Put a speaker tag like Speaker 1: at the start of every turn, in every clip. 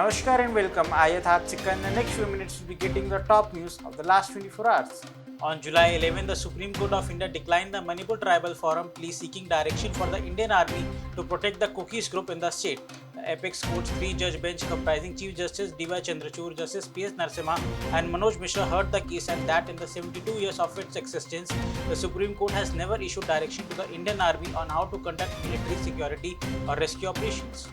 Speaker 1: Namaskar and welcome. I am Yatharth Sikka. In the next few minutes, we'll be getting the top news of the last 24 hours. On July 11, the Supreme Court of India declined the Manipur Tribal Forum plea seeking direction for the Indian Army to protect the Kukis group in the state. The Apex Court's three-judge bench comprising Chief Justice D.Y. Chandrachud, Justice P.S. Narasimha and Manoj Mishra heard the case and that in the 72 years of its existence, the Supreme Court has never issued direction to the Indian Army on how to conduct military security or rescue operations.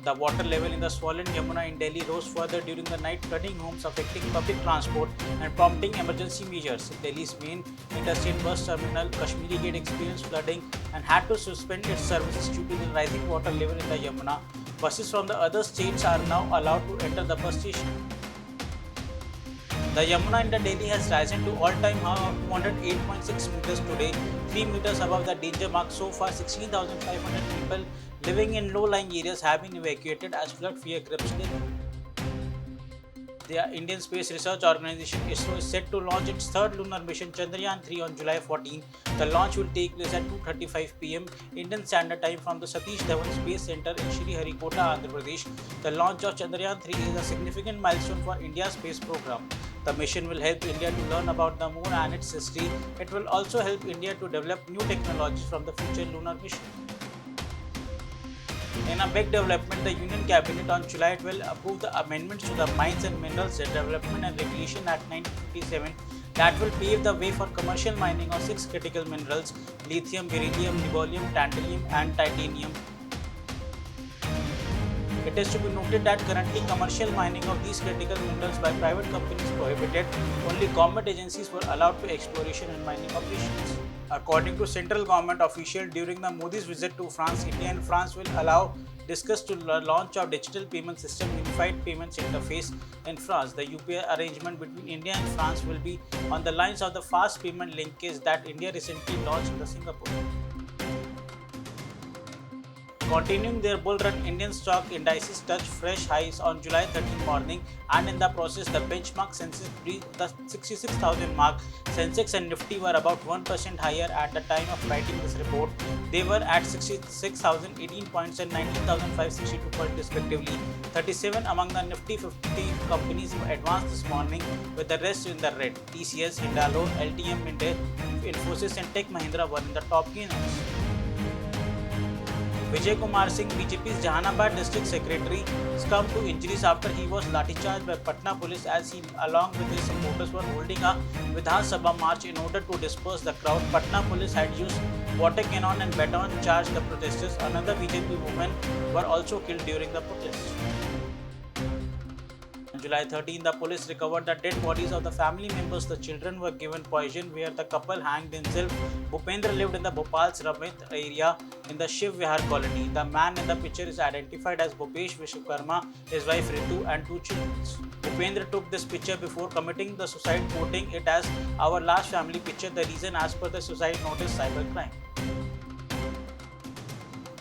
Speaker 1: The water level in the swollen Yamuna in Delhi rose further during the night, flooding homes, affecting public transport and prompting emergency measures. Delhi's main interstate bus terminal, Kashmiri Gate, experienced flooding and had to suspend its services due to the rising water level in the Yamuna. Buses from the other states are now allowed to enter the bus station. The Yamuna in the Delhi has risen to all-time high of 208.6 meters today, 3 meters above the danger mark. So far, 16,500 people living in low-lying areas have been evacuated as flood fear grips Delhi. The Indian Space Research Organization ISRO is set to launch its third lunar mission Chandrayaan-3 on July 14. The launch will take place at 2:35 p.m. Indian Standard Time from the Satish Dhawan Space Center in Sriharikota, Andhra Pradesh. The launch of Chandrayaan-3 is a significant milestone for India's space program. The mission will help India to learn about the moon and its history. It will also help India to develop new technologies from the future lunar mission. In a big development, the Union Cabinet on July 12 approved the amendments to the Mines and Minerals Development and Regulation Act 1957 that will pave the way for commercial mining of 6 critical minerals: lithium, beryllium, niobium, tantalum and titanium. It is to be noted that currently commercial mining of these critical minerals by private companies is prohibited. Only government agencies were allowed to exploration and mining operations. According to central government official, during the Modi's visit to France, India and France will allow discuss to launch of digital payment system unified payments interface in France. The UPI arrangement between India and France will be on the lines of the fast payment linkage that India recently launched in Singapore. Continuing their bull run, Indian stock indices touched fresh highs on July 13 morning, and in the process, the benchmark Sensex breached the 66,000 mark. Sensex and Nifty were about 1% higher at the time of writing this report. They were at 66,018 points and 19,562 points respectively. 37 among the Nifty 50 companies advanced this morning, with the rest in the red. TCS, Hindalco, LTM, Mindef, Infosys and Tech Mahindra were in the top gainers. Vijay Kumar Singh, BJP's Jahanabad district secretary, succumbed to injuries after he was lathicharged by Patna police as he, along with his supporters, were holding a Vidhan Sabha march in order to disperse the crowd. Patna police had used water cannon and baton to charge the protesters. Another BJP women were also killed during the protest. On July 13, the police recovered the dead bodies of the family members. The children were given poison where the couple hanged themselves. Bhupendra lived in the Bhopal's Ramit area in the Shiv Vihar colony. The man in the picture is identified as Bhupesh Vishwakarma, his wife Ritu and 2 children. Bhupendra took this picture before committing the suicide, quoting it as "our last family picture." The reason, as per the suicide notice, cybercrime.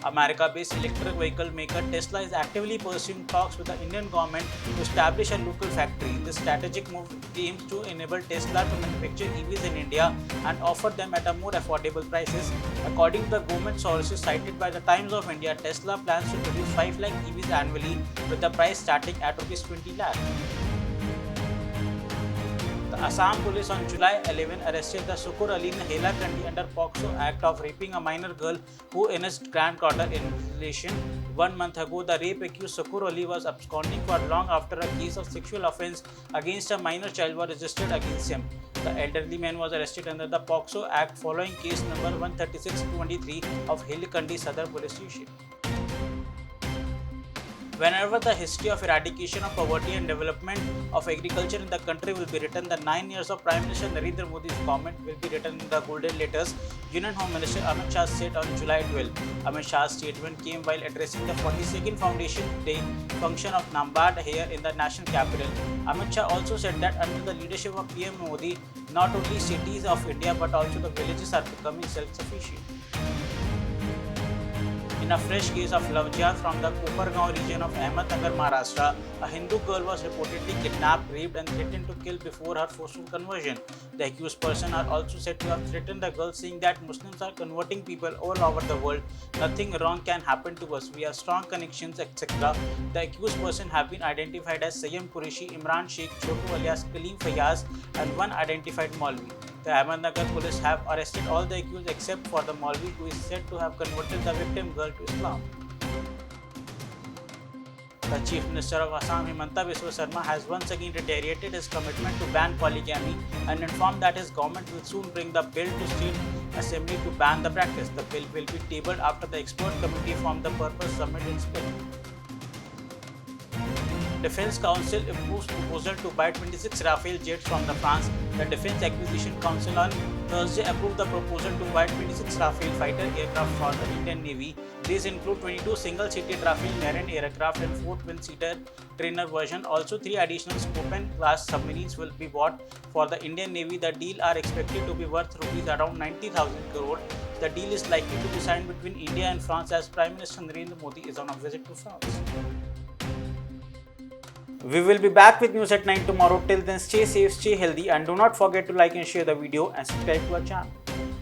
Speaker 1: America-based electric vehicle maker Tesla is actively pursuing talks with the Indian government to establish a local factory. This strategic move aims to enable Tesla to manufacture EVs in India and offer them at a more affordable prices. According to the government sources cited by the Times of India, Tesla plans to produce 5 lakh EVs annually, with the price starting at Rs 20 lakh. The Assam police on July 11 arrested the Sukur Ali Hailakandi under POCSO Act of raping a minor girl who innocent granddaughter in relation. 1 month ago, the rape accused Sukur Ali was absconding for long after a case of sexual offence against a minor child was registered against him. The elderly man was arrested under the POCSO Act following case number 136-23 of Hailakandi Sadar Police Station. Whenever the history of eradication of poverty and development of agriculture in the country will be written, the 9 years of Prime Minister Narendra Modi's government will be written in the golden letters, Union Home Minister Amit Shah said on July 12. Amit Shah's statement came while addressing the 42nd Foundation Day function of NABARD here in the national capital. Amit Shah also said that under the leadership of PM Modi, not only cities of India but also the villages are becoming self-sufficient. In a fresh case of love jihad from the Kopargaon region of Ahmednagar, Maharashtra, a Hindu girl was reportedly kidnapped, raped and threatened to kill before her forceful conversion. The accused person are also said to have threatened the girl, saying that Muslims are converting people all over the world. Nothing wrong can happen to us. We have strong connections, etc. The accused person have been identified as Sayyam Qureshi, Imran Sheikh, Chotu alias Kaleem Fayaz and one identified Maulvi. The Ahmednagar police have arrested all the accused except for the Maulvi, who is said to have converted the victim girl to Islam. The Chief Minister of Assam, Himanta Biswa Sarma, has once again reiterated his commitment to ban polygamy and informed that his government will soon bring the bill to State Assembly to ban the practice. The bill will be tabled after the expert committee from the purpose submitted its bill. Defense Council approves proposal to buy 26 Rafale jets from the France. The Defense Acquisition Council on Thursday approved the proposal to buy 26 Rafale fighter aircraft for the Indian Navy. These include 22 single-seated Rafale Marine aircraft and 4 twin-seater trainer version. Also, 3 additional Scorpion-class submarines will be bought for the Indian Navy. The deal are expected to be worth rupees around 90,000 crore. The deal is likely to be signed between India and France as Prime Minister Narendra Modi is on a visit to France. We will be back with news at 9 tomorrow. Till then, stay safe, stay healthy, and do not forget to like and share the video and subscribe to our channel.